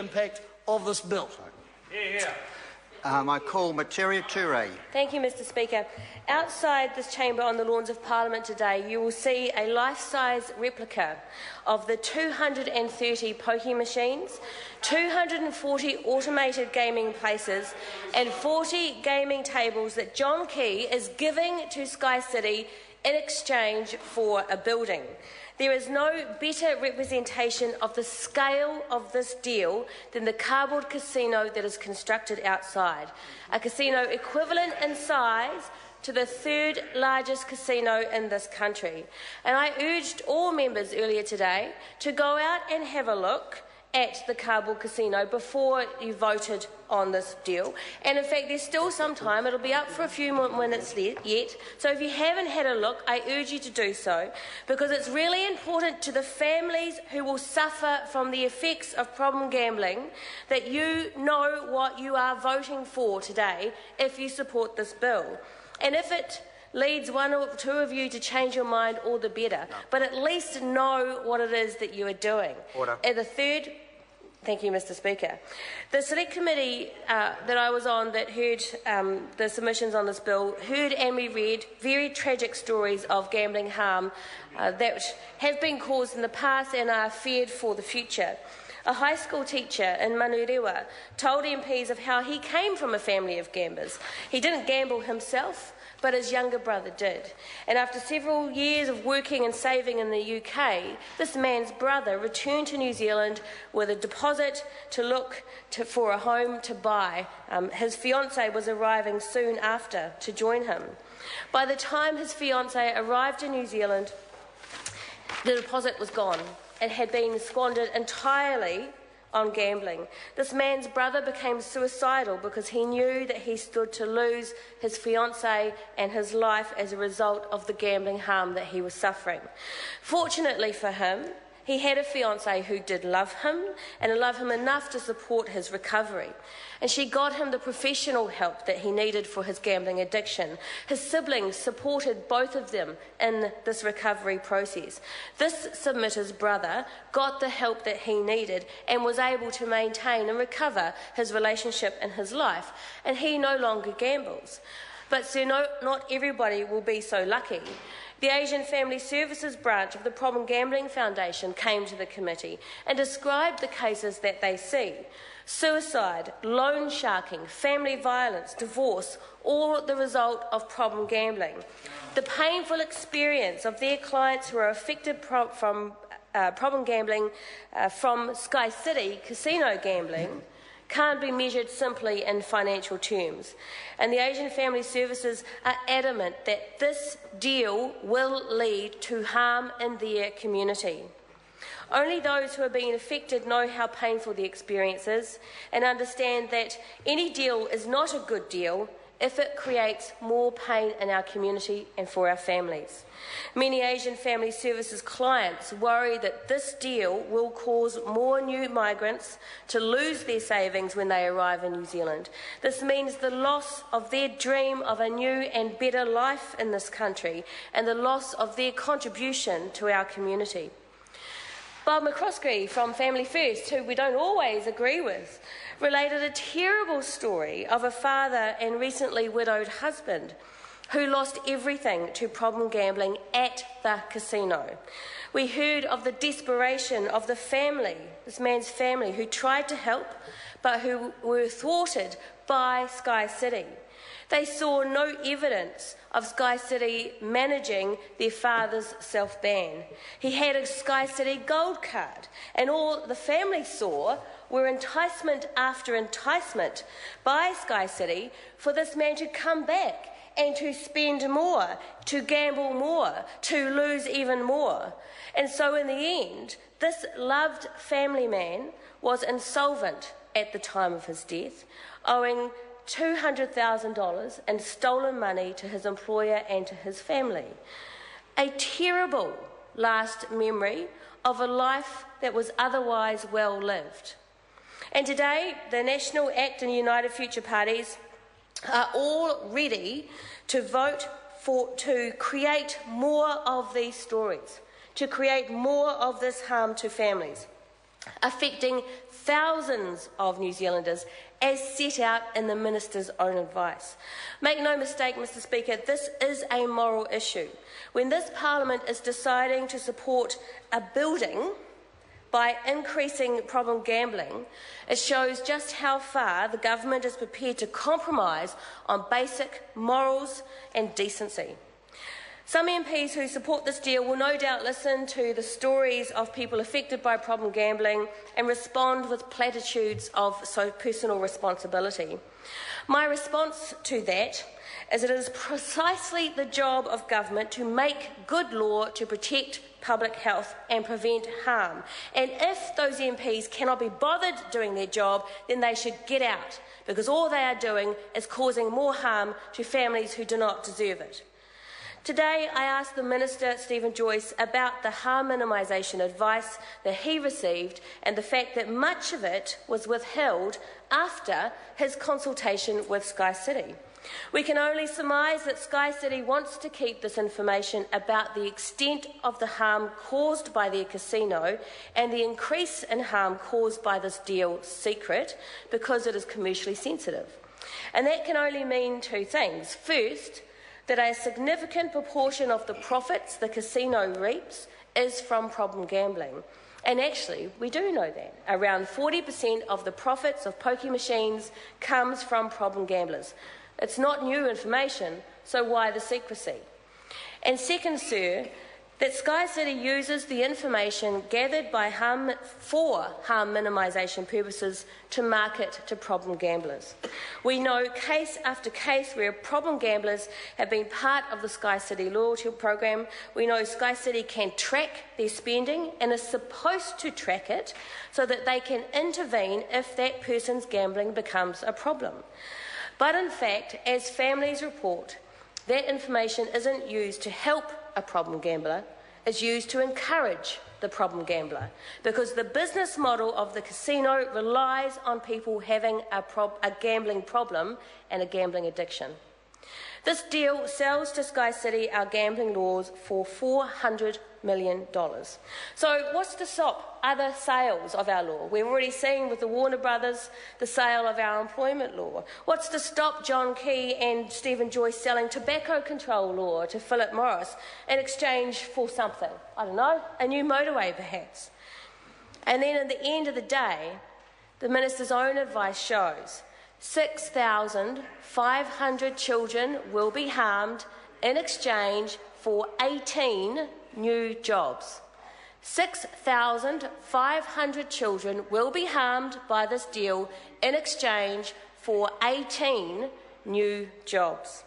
impact of this bill. I call Materia Ture. Thank you, Mr Speaker. Outside this chamber on the lawns of Parliament today, you will see a life-size replica of the 230 pokie machines, 240 automated gaming places and 40 gaming tables that John Key is giving to Sky City in exchange for a building. There is no better representation of the scale of this deal than the cardboard casino that is constructed outside, a casino equivalent in size to the third largest casino in this country. And I urged all members earlier today to go out and have a look at the cardboard casino before you voted on this deal. And in fact, there's still some time. It'll be up for a few more minutes yet. So if you haven't had a look, I urge you to do so, because it's really important to the families who will suffer from the effects of problem gambling that you know what you are voting for today if you support this bill. And if it leads one or two of you to change your mind, all the better. But at least know what it is that you are doing. Order. And the third, thank you, Mr Speaker. The select committee that I was on that heard the submissions on this bill heard and we read very tragic stories of gambling harm that have been caused in the past and are feared for the future. A high school teacher in Manurewa told MPs of how he came from a family of gamblers. He didn't gamble himself, but his younger brother did. And after several years of working and saving in the UK, this man's brother returned to New Zealand with a deposit to look for a home to buy. His fiancée was arriving soon after to join him. By the time his fiancée arrived in New Zealand, the deposit was gone. It had been squandered entirely on gambling. This man's brother became suicidal because he knew that he stood to lose his fiancée and his life as a result of the gambling harm that he was suffering. Fortunately for him, he had a fiancée who did love him and love him enough to support his recovery. And she got him the professional help that he needed for his gambling addiction. His siblings supported both of them in this recovery process. This submitter's brother got the help that he needed and was able to maintain and recover his relationship and his life, and he no longer gambles. But sir, not everybody will be so lucky. The Asian Family Services branch of the Problem Gambling Foundation came to the committee and described the cases that they see. Suicide, loan sharking, family violence, divorce, all the result of problem gambling. The painful experience of their clients who are affected from problem gambling from Sky City casino gambling can't be measured simply in financial terms. And the Asian Family Services are adamant that this deal will lead to harm in their community. Only those who are being affected know how painful the experience is and understand that any deal is not a good deal if it creates more pain in our community and for our families. Many Asian Family Services clients worry that this deal will cause more new migrants to lose their savings when they arrive in New Zealand. This means the loss of their dream of a new and better life in this country and the loss of their contribution to our community. Bob McCroskey from Family First, who we don't always agree with, related a terrible story of a father and recently widowed husband who lost everything to problem gambling at the casino. We heard of the desperation of the family, this man's family, who tried to help but who were thwarted by Sky City. They saw no evidence of Sky City managing their father's self-ban. He had a Sky City gold card, and all the family saw were enticement after enticement by Sky City for this man to come back and to spend more, to gamble more, to lose even more. And so in the end, this loved family man was insolvent at the time of his death, owing $200,000 in stolen money to his employer and to his family. A terrible last memory of a life that was otherwise well lived. And today, the National ACT and United Future parties are all ready to vote to create more of these stories, to create more of this harm to families. affecting thousands of New Zealanders, as set out in the Minister's own advice. Make no mistake, Mr Speaker, this is a moral issue. When this Parliament is deciding to support a building by increasing problem gambling, it shows just how far the government is prepared to compromise on basic morals and decency. Some MPs who support this deal will no doubt listen to the stories of people affected by problem gambling and respond with platitudes of personal responsibility. My response to that is it is precisely the job of government to make good law to protect public health and prevent harm. And if those MPs cannot be bothered doing their job, then they should get out, because all they are doing is causing more harm to families who do not deserve it. Today, I asked the Minister, Stephen Joyce, about the harm minimisation advice that he received and the fact that much of it was withheld after his consultation with Sky City. We can only surmise that Sky City wants to keep this information about the extent of the harm caused by their casino and the increase in harm caused by this deal secret because it is commercially sensitive. And that can only mean two things. First, that a significant proportion of the profits the casino reaps is from problem gambling. And actually, we do know that. Around 40% of the profits of pokie machines comes from problem gamblers. It's not new information, so why the secrecy? And second, sir, that Sky City uses the information gathered by for harm minimisation purposes to market to problem gamblers. We know case after case where problem gamblers have been part of the Sky City loyalty program. We know Sky City can track their spending and is supposed to track it so that they can intervene if that person's gambling becomes a problem. But in fact, as families report, that information isn't used to help a problem gambler, it's used to encourage the problem gambler, because the business model of the casino relies on people having a gambling problem and a gambling addiction. This deal sells to Sky City our gambling laws for $400 million. So what's to stop other sales of our law? We've already seen with the Warner Brothers the sale of our employment law. What's to stop John Key and Stephen Joyce selling tobacco control law to Philip Morris in exchange for something? I don't know, a new motorway perhaps. And then at the end of the day, the Minister's own advice shows 6,500 children will be harmed in exchange for 18 new jobs. 6,500 children will be harmed by this deal in exchange for 18 new jobs.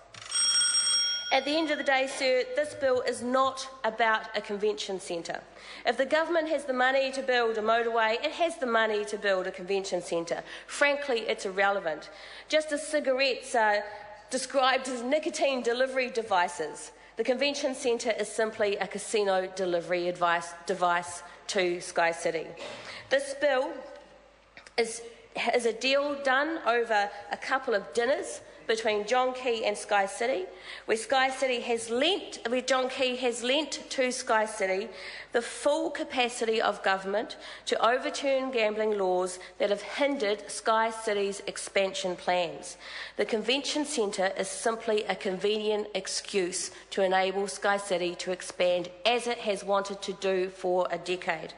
At the end of the day, sir, this bill is not about a convention centre. If the government has the money to build a motorway, it has the money to build a convention centre. Frankly, it's irrelevant. Just as cigarettes are described as nicotine delivery devices, the convention centre is simply a casino delivery device to Sky City. This bill is a deal done over a couple of dinners between John Key and Sky City, where John Key has lent to Sky City the full capacity of government to overturn gambling laws that have hindered Sky City's expansion plans. The convention centre is simply a convenient excuse to enable Sky City to expand as it has wanted to do for a decade.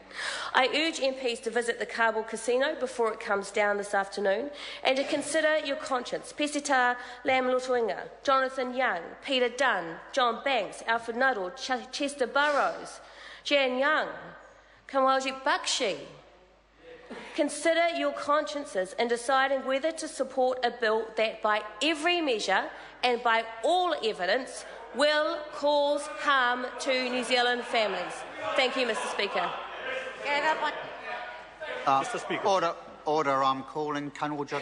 I urge MPs to visit the Kabul casino before it comes down this afternoon and to consider your conscience. Pesita Lam-Lutuinga, Jonathan Young, Peter Dunn, John Banks, Alfred Nuttall, Chester Burrows, Jan Young, Kanwaljit Bakshi. Consider your consciences in deciding whether to support a bill that by every measure and by all evidence will cause harm to New Zealand families. Thank you, Mr Speaker. Mr Speaker. Order. I'm calling Kanwaljit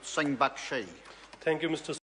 Singh Bakshi. Thank you, Mr.